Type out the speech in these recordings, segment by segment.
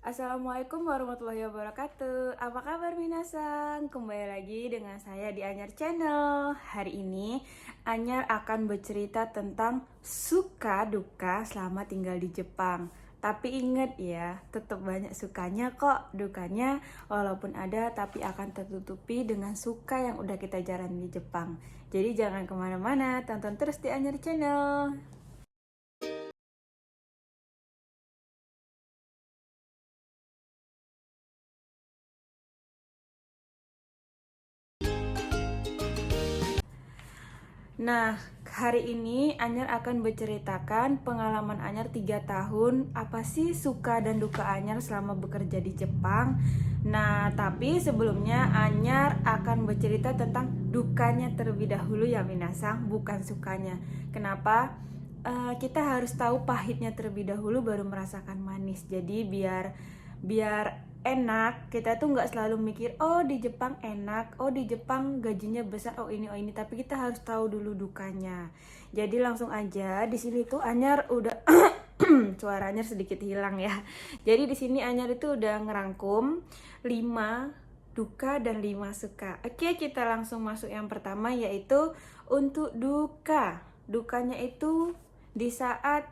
Assalamualaikum warahmatullahi wabarakatuh. Apa kabar minasang? Kembali lagi dengan saya di Anyar Channel. Hari ini Anyar akan bercerita tentang suka duka selama tinggal di Jepang. Tapi ingat ya, tetap banyak sukanya kok. Dukanya walaupun ada tapi akan tertutupi dengan suka yang udah kita jalani di Jepang. Jadi jangan kemana-mana, tonton terus di Anyar Channel. Nah, hari ini Anyar akan berceritakan pengalaman Anyar 3 tahun. Apa sih suka dan duka Anyar selama bekerja di Jepang? Nah, tapi sebelumnya Anyar akan bercerita tentang dukanya terlebih dahulu ya Minasang, bukan sukanya. Kenapa? Kita harus tahu pahitnya terlebih dahulu baru merasakan manis. Jadi biar enak, kita tuh nggak selalu mikir oh di Jepang enak, oh di Jepang gajinya besar, oh ini, tapi kita harus tahu dulu dukanya. Jadi langsung aja di sini tuh Anyar udah suaranya sedikit hilang ya. Jadi di sini Anyar itu udah ngerangkum 5 duka dan 5 suka. Oke, kita langsung masuk yang pertama, yaitu untuk duka. Dukanya itu di saat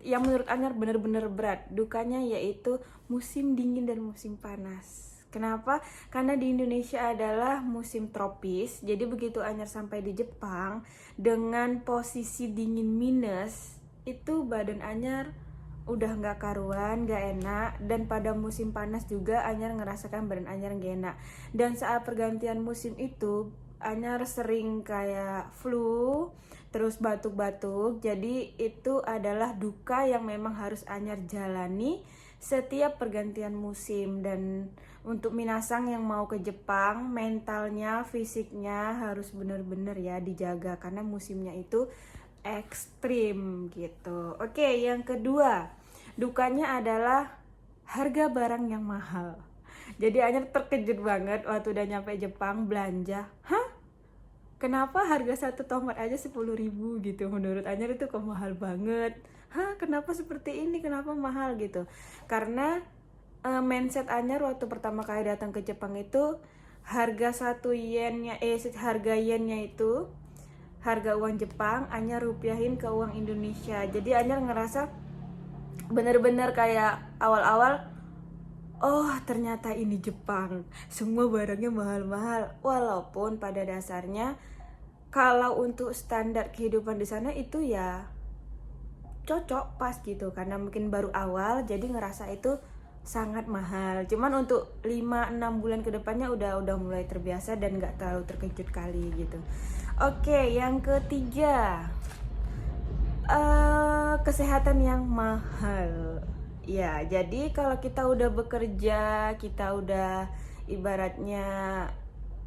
yang menurut Anyar benar-benar berat. Dukanya yaitu musim dingin dan musim panas. Kenapa? Karena di Indonesia adalah musim tropis. Jadi begitu Anyar sampai di Jepang dengan posisi dingin minus, itu badan Anyar udah nggak karuan, nggak enak. Dan pada musim panas juga Anyar ngerasakan badan Anyar nggak enak. Dan saat pergantian musim itu Anyar sering kayak flu, terus batuk-batuk. Jadi itu adalah duka yang memang harus Anyar jalani setiap pergantian musim. Dan untuk minasang yang mau ke Jepang, mentalnya, fisiknya harus benar-benar ya dijaga karena musimnya itu ekstrim gitu. Oke, yang kedua, dukanya adalah harga barang yang mahal. Jadi Anyar terkejut banget waktu udah nyampe Jepang belanja. Hah? Kenapa harga satu tomat aja 10.000 gitu? Menurut Anyar itu kok mahal banget. Hah, kenapa seperti ini? Kenapa mahal gitu? Karena mindset Anyar waktu pertama kali datang ke Jepang itu harga satu yennya, harga yennya itu harga uang Jepang Anyar rupiahin ke uang Indonesia. Jadi Anyar ngerasa bener-bener kayak awal-awal, oh ternyata ini Jepang, semua barangnya mahal-mahal. Walaupun pada dasarnya kalau untuk standar kehidupan di sana itu ya cocok pas gitu, karena mungkin baru awal jadi ngerasa itu sangat mahal. Cuman untuk 5-6 bulan kedepannya udah mulai terbiasa dan nggak terlalu terkejut kali gitu. Oke, yang ketiga, kesehatan yang mahal. Ya, jadi kalau kita udah bekerja, kita udah ibaratnya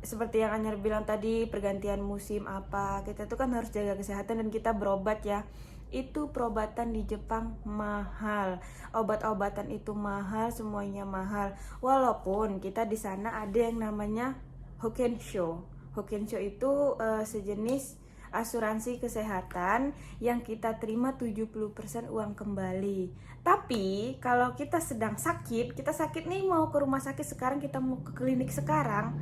seperti yang Anyar bilang tadi, pergantian musim apa, kita tuh kan harus jaga kesehatan dan kita berobat ya. Itu perobatan di Jepang mahal, obat-obatan itu mahal, semuanya mahal. Walaupun kita di sana ada yang namanya Hokensho. Hokensho itu sejenis asuransi kesehatan yang kita terima 70% uang kembali. Tapi kalau kita sedang sakit, kita sakit nih mau ke rumah sakit sekarang, kita mau ke klinik sekarang,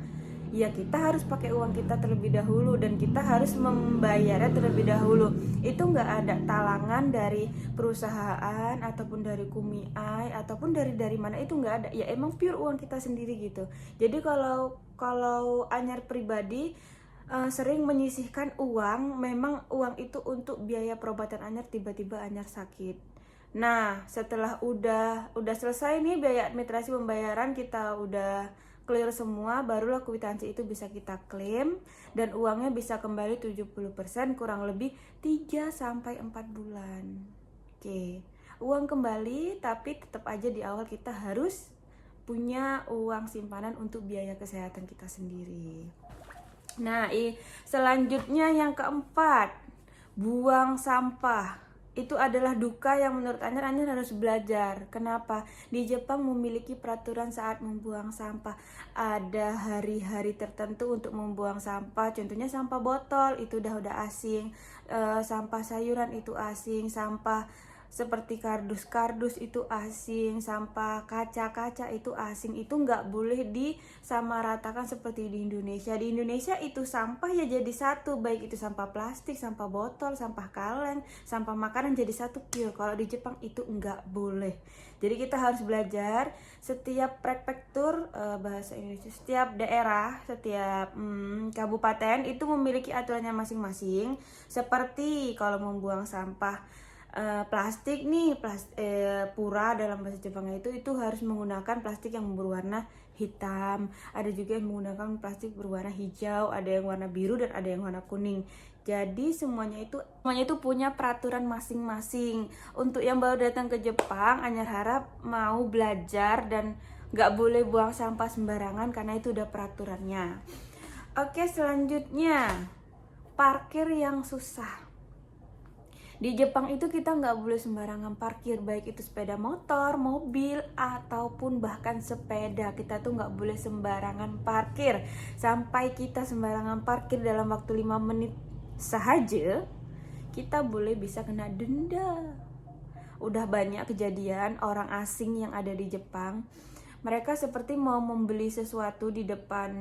ya kita harus pakai uang kita terlebih dahulu dan kita harus membayarnya terlebih dahulu. Itu nggak ada talangan dari perusahaan ataupun dari Kumiai ataupun dari mana, itu nggak ada. Ya emang pure uang kita sendiri gitu. Jadi kalau Anyar pribadi sering menyisihkan uang, memang uang itu untuk biaya perobatan Anyar tiba-tiba Anyar sakit. Nah, setelah udah selesai nih biaya administrasi pembayaran, kita udah clear semua, barulah kwitansi itu bisa kita klaim dan uangnya bisa kembali 70%, kurang lebih 3 sampai 4 bulan. Oke. Uang kembali, tapi tetap aja di awal kita harus punya uang simpanan untuk biaya kesehatan kita sendiri. Nah, selanjutnya yang keempat, buang sampah. Itu adalah duka yang menurut Anyar harus belajar. Kenapa? Di Jepang memiliki peraturan saat membuang sampah. Ada hari-hari tertentu untuk membuang sampah. Contohnya sampah botol itu udah asing, sampah sayuran itu asing, sampah seperti kardus-kardus itu asing, sampah kaca-kaca itu asing, itu nggak boleh disamaratakan seperti di Indonesia. Di Indonesia itu sampah ya jadi satu, baik itu sampah plastik, sampah botol, sampah kaleng, sampah makanan jadi satu pure. Kalau di Jepang itu nggak boleh. Jadi kita harus belajar setiap prefektur, bahasa Indonesia, setiap daerah, setiap kabupaten itu memiliki aturannya masing-masing. Seperti kalau membuang sampah plastik nih, pura dalam bahasa Jepang itu harus menggunakan plastik yang berwarna hitam. Ada juga yang menggunakan plastik berwarna hijau, ada yang warna biru dan ada yang warna kuning. Jadi semuanya itu punya peraturan masing-masing. Untuk yang baru datang ke Jepang, Anyar harap mau belajar dan gak boleh buang sampah sembarangan karena itu udah peraturannya. Oke, selanjutnya parkir yang susah. Di Jepang itu kita nggak boleh sembarangan parkir, baik itu sepeda motor, mobil, ataupun bahkan sepeda. Kita tuh nggak boleh sembarangan parkir. Sampai kita sembarangan parkir dalam waktu 5 menit saja, kita boleh bisa kena denda. Udah banyak kejadian orang asing yang ada di Jepang. Mereka seperti mau membeli sesuatu di depan,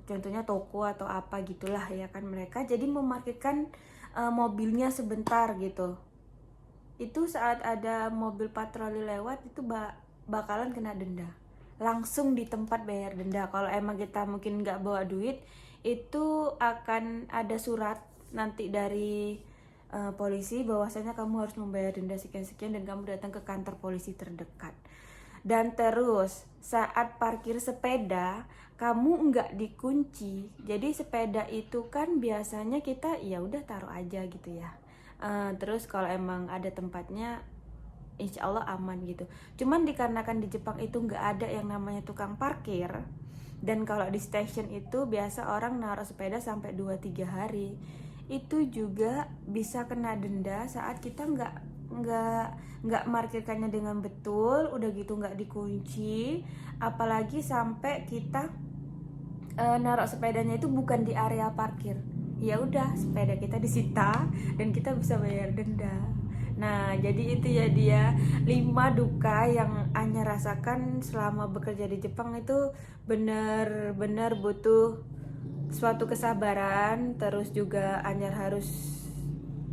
contohnya toko atau apa gitulah ya kan mereka. Jadi memarkirkan mobilnya sebentar gitu. Itu saat ada mobil patroli lewat itu bakalan kena denda. Langsung di tempat bayar denda. Kalau emang kita mungkin nggak bawa duit, itu akan ada surat nanti dari polisi bahwasanya kamu harus membayar denda sekian-sekian dan kamu datang ke kantor polisi terdekat. Dan terus saat parkir sepeda kamu nggak dikunci, jadi sepeda itu kan biasanya kita ya udah taruh aja gitu ya. Terus kalau emang ada tempatnya insya Allah aman gitu. Cuman dikarenakan di Jepang itu nggak ada yang namanya tukang parkir, dan kalau di stasiun itu biasa orang naruh sepeda sampai 2-3 hari, itu juga bisa kena denda saat kita nggak markirkannya dengan betul, udah gitu nggak dikunci, apalagi sampai kita naruh sepedanya itu bukan di area parkir. Ya udah sepeda kita disita dan kita bisa bayar denda. Nah, jadi itu ya dia 5 duka yang Anya rasakan selama bekerja di Jepang. Itu benar-benar butuh suatu kesabaran. Terus juga Anyar harus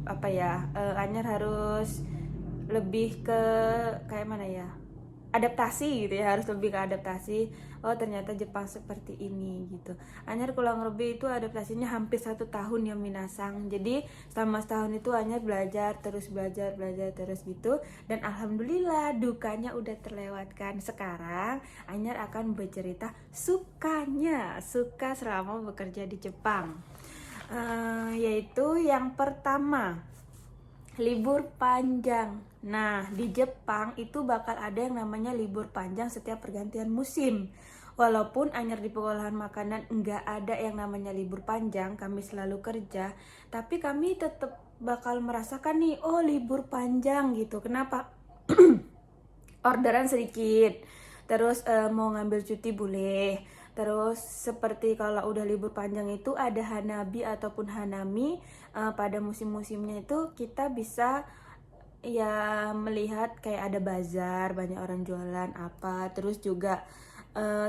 Anyar harus lebih ke kayak mana ya, adaptasi gitu ya, harus lebih ke adaptasi. Oh ternyata Jepang seperti ini gitu. Anyar kurang lebih itu adaptasinya hampir 1 tahun ya minasang. Jadi selama setahun itu Anyar belajar terus gitu. Dan alhamdulillah dukanya udah terlewatkan. Sekarang Anyar akan bercerita suka selama bekerja di Jepang. Yaitu yang pertama, libur panjang. Nah, di Jepang itu bakal ada yang namanya libur panjang setiap pergantian musim. Walaupun Anyar di pengolahan makanan enggak ada yang namanya libur panjang, kami selalu kerja, tapi kami tetap bakal merasakan nih, oh libur panjang gitu. Kenapa? Orderan sedikit, terus mau ngambil cuti boleh. Terus seperti kalau udah libur panjang itu ada hanabi ataupun hanami, pada musim-musimnya itu kita bisa ya melihat kayak ada bazar, banyak orang jualan apa. Terus juga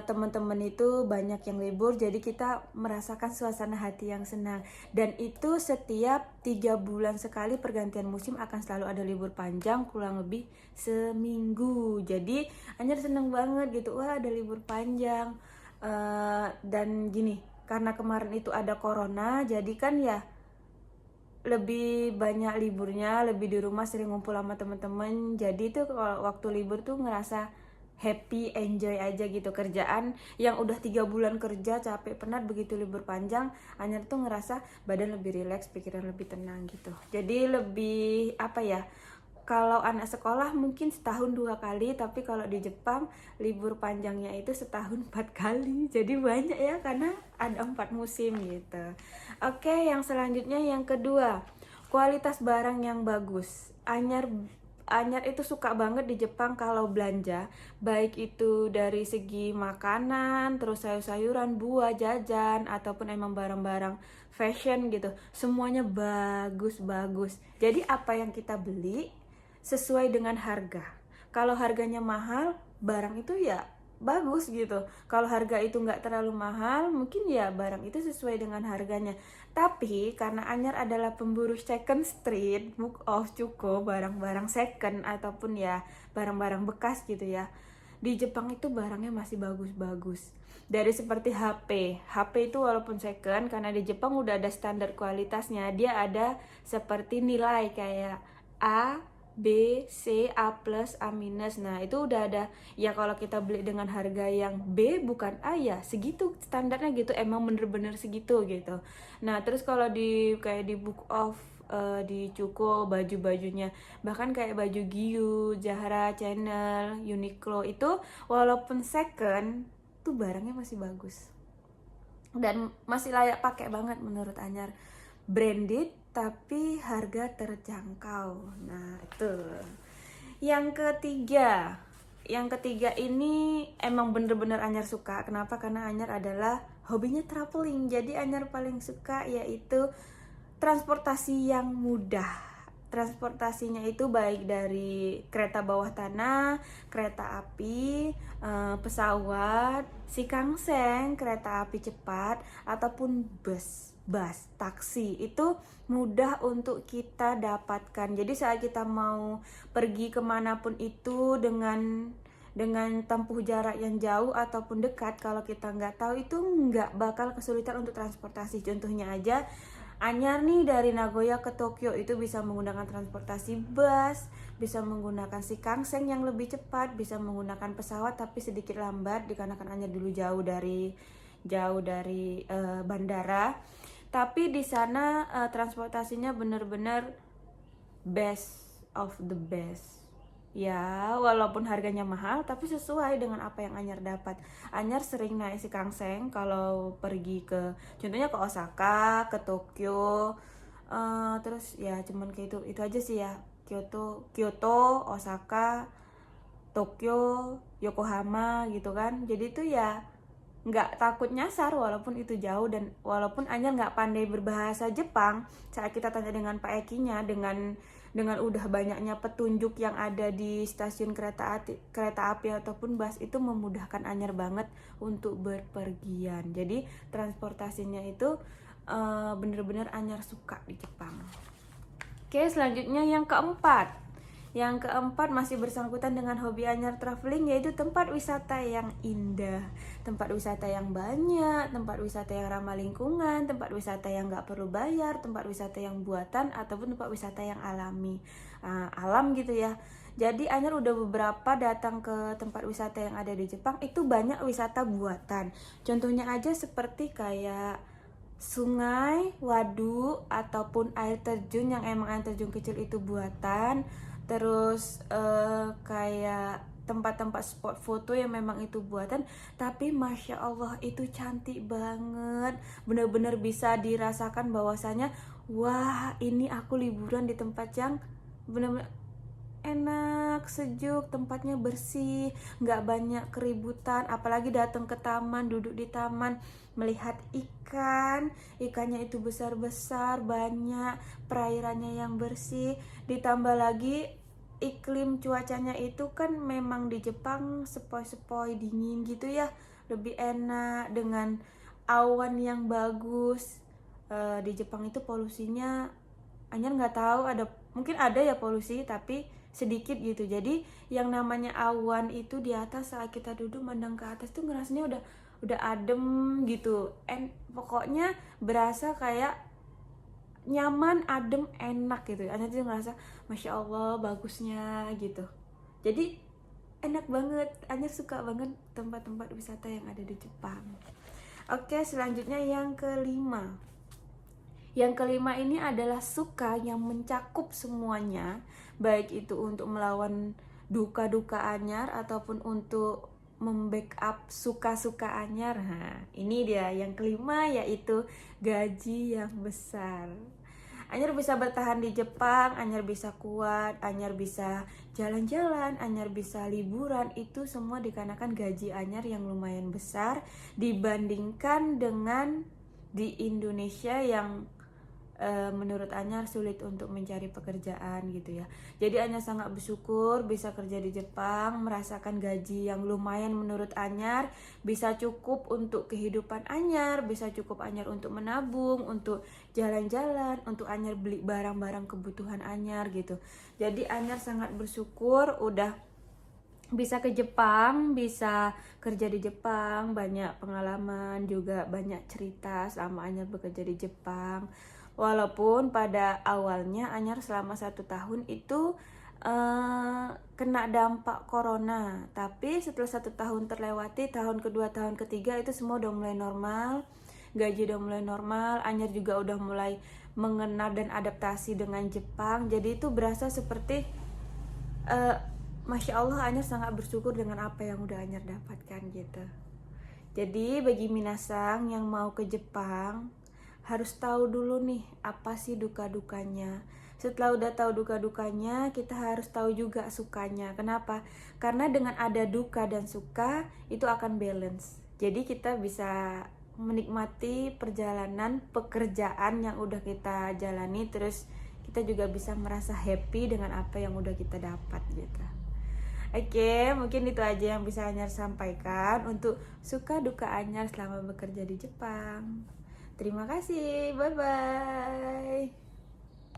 teman-teman itu banyak yang libur, jadi kita merasakan suasana hati yang senang. Dan itu setiap 3 bulan sekali pergantian musim akan selalu ada libur panjang, kurang lebih seminggu. Jadi Anjar seneng banget gitu, wah ada libur panjang. Dan gini, karena kemarin itu ada corona, jadi kan ya lebih banyak liburnya, lebih di rumah, sering ngumpul sama teman-teman. Jadi tuh kalau waktu libur tuh ngerasa happy, enjoy aja gitu. Kerjaan yang udah 3 bulan kerja capek penat, begitu libur panjang Anyar tuh ngerasa badan lebih rileks, pikiran lebih tenang gitu. Jadi lebih kalau anak sekolah mungkin setahun 2 kali, tapi kalau di Jepang libur panjangnya itu setahun 4 kali. Jadi banyak ya karena ada 4 musim gitu. Oke, yang selanjutnya yang kedua, kualitas barang yang bagus. Anyar itu suka banget di Jepang kalau belanja, baik itu dari segi makanan, terus sayur-sayuran, buah, jajan, ataupun emang barang-barang fashion gitu. Semuanya bagus-bagus. Jadi apa yang kita beli sesuai dengan harga. Kalau harganya mahal, barang itu ya bagus gitu. Kalau harga itu nggak terlalu mahal, mungkin ya barang itu sesuai dengan harganya. Tapi karena Anyar adalah pemburu second street, book of cuko, barang-barang second ataupun ya barang-barang bekas gitu ya. Di Jepang itu barangnya masih bagus-bagus. Dari seperti HP itu walaupun second, karena di Jepang udah ada standar kualitasnya, dia ada seperti nilai kayak A, B, C, A plus, A minus. Nah itu udah ada. Ya kalau kita beli dengan harga yang B bukan A ya segitu standarnya gitu. Emang bener-bener segitu gitu. Nah terus kalau di kayak di Book of di Cuko baju-bajunya, bahkan kayak baju Giyu, Zara, Chanel, Uniqlo itu walaupun second tuh barangnya masih bagus dan masih layak pakai banget menurut Anyar. Branded tapi harga terjangkau. Nah itu yang ketiga. Yang ketiga ini emang bener-bener Anyar suka. Kenapa? Karena Anyar adalah hobinya traveling. Jadi Anyar paling suka yaitu transportasi yang mudah. Transportasinya itu baik dari kereta bawah tanah, kereta api, pesawat, sikangseng, kereta api cepat, ataupun bus, taksi. Itu mudah untuk kita dapatkan. Jadi saat kita mau pergi kemanapun itu dengan tempuh jarak yang jauh ataupun dekat, kalau kita nggak tahu itu nggak bakal kesulitan untuk transportasi. Contohnya aja, Anyar nih dari Nagoya ke Tokyo itu bisa menggunakan transportasi bus, bisa menggunakan sikangseng yang lebih cepat, bisa menggunakan pesawat tapi sedikit lambat dikarenakan Anyar dulu jauh dari bandara. Tapi di sana transportasinya benar-benar best of the best. Ya, walaupun harganya mahal, tapi sesuai dengan apa yang Anyar dapat. Anyar sering naik sikangseng kalau pergi ke, contohnya ke Osaka, ke Tokyo, terus ya cuman kayak itu aja sih ya. Kyoto, Osaka, Tokyo, Yokohama gitu kan. Jadi itu ya nggak takut nyasar walaupun itu jauh. Dan walaupun Anyar nggak pandai berbahasa Jepang, saat kita tanya dengan Pak Ekinya, dengan udah banyaknya petunjuk yang ada di stasiun kereta api ataupun bus, itu memudahkan Anyar banget untuk berpergian. Jadi transportasinya itu bener-bener Anyar suka di Jepang. Oke, selanjutnya yang keempat. Yang keempat masih bersangkutan dengan hobi Anyar traveling, yaitu tempat wisata yang indah, tempat wisata yang banyak, tempat wisata yang ramah lingkungan, tempat wisata yang nggak perlu bayar, tempat wisata yang buatan ataupun tempat wisata yang alami, alam gitu ya. Jadi Anyar udah beberapa datang ke tempat wisata yang ada di Jepang, itu banyak wisata buatan. Contohnya aja seperti kayak sungai, waduk, ataupun air terjun yang emang air terjun kecil itu buatan. Terus kayak tempat-tempat spot foto yang memang itu buatan, tapi Masya Allah itu cantik banget. Bener-bener bisa dirasakan bahwasanya, wah ini aku liburan di tempat yang bener-bener enak, sejuk, tempatnya bersih, nggak banyak keributan. Apalagi datang ke taman, duduk di taman, melihat ikannya itu besar-besar, banyak, perairannya yang bersih. Ditambah lagi iklim cuacanya itu kan memang di Jepang sepoi-sepoi dingin gitu ya, lebih enak dengan awan yang bagus. Di Jepang itu polusinya Anyar nggak tahu, mungkin ada ya polusi tapi sedikit gitu. Jadi yang namanya awan itu di atas, saat kita duduk mandang ke atas tuh ngerasanya udah adem gitu. Pokoknya berasa kayak nyaman, adem, enak gitu. Anyar tuh ngerasa Masya Allah bagusnya gitu. Jadi enak banget. Anyar suka banget tempat-tempat wisata yang ada di Jepang. Oke, selanjutnya yang kelima. Yang kelima ini adalah suka yang mencakup semuanya, baik itu untuk melawan duka-duka Anyar ataupun untuk membackup suka-suka Anyar. Nah, ini dia yang kelima, yaitu gaji yang besar. Anyar bisa bertahan di Jepang, Anyar bisa kuat, Anyar bisa jalan-jalan, Anyar bisa liburan, itu semua dikarenakan gaji Anyar yang lumayan besar dibandingkan dengan di Indonesia yang menurut Anyar sulit untuk mencari pekerjaan gitu ya. Jadi Anyar sangat bersyukur bisa kerja di Jepang, merasakan gaji yang lumayan menurut Anyar, bisa cukup untuk kehidupan Anyar, bisa cukup Anyar untuk menabung, untuk jalan-jalan, untuk Anyar beli barang-barang kebutuhan Anyar gitu. Jadi Anyar sangat bersyukur udah bisa ke Jepang, bisa kerja di Jepang, banyak pengalaman juga, banyak cerita selama Anyar bekerja di Jepang. Walaupun pada awalnya Anyar selama 1 tahun itu kena dampak corona, tapi setelah 1 tahun terlewati, tahun kedua, tahun ketiga itu semua udah mulai normal, gaji udah mulai normal, Anyar juga udah mulai mengenal dan adaptasi dengan Jepang. Jadi itu berasa seperti Masya Allah, Anyar sangat bersyukur dengan apa yang udah Anyar dapatkan gitu. Jadi bagi minasang yang mau ke Jepang, harus tahu dulu nih apa sih duka-dukanya. Setelah udah tahu duka-dukanya, kita harus tahu juga sukanya. Kenapa? Karena dengan ada duka dan suka, itu akan balance. Jadi kita bisa menikmati perjalanan pekerjaan yang udah kita jalani, terus kita juga bisa merasa happy dengan apa yang udah kita dapat gitu. Oke, mungkin itu aja yang bisa Anyar sampaikan untuk suka duka Anyar selama bekerja di Jepang. Terima kasih, bye-bye.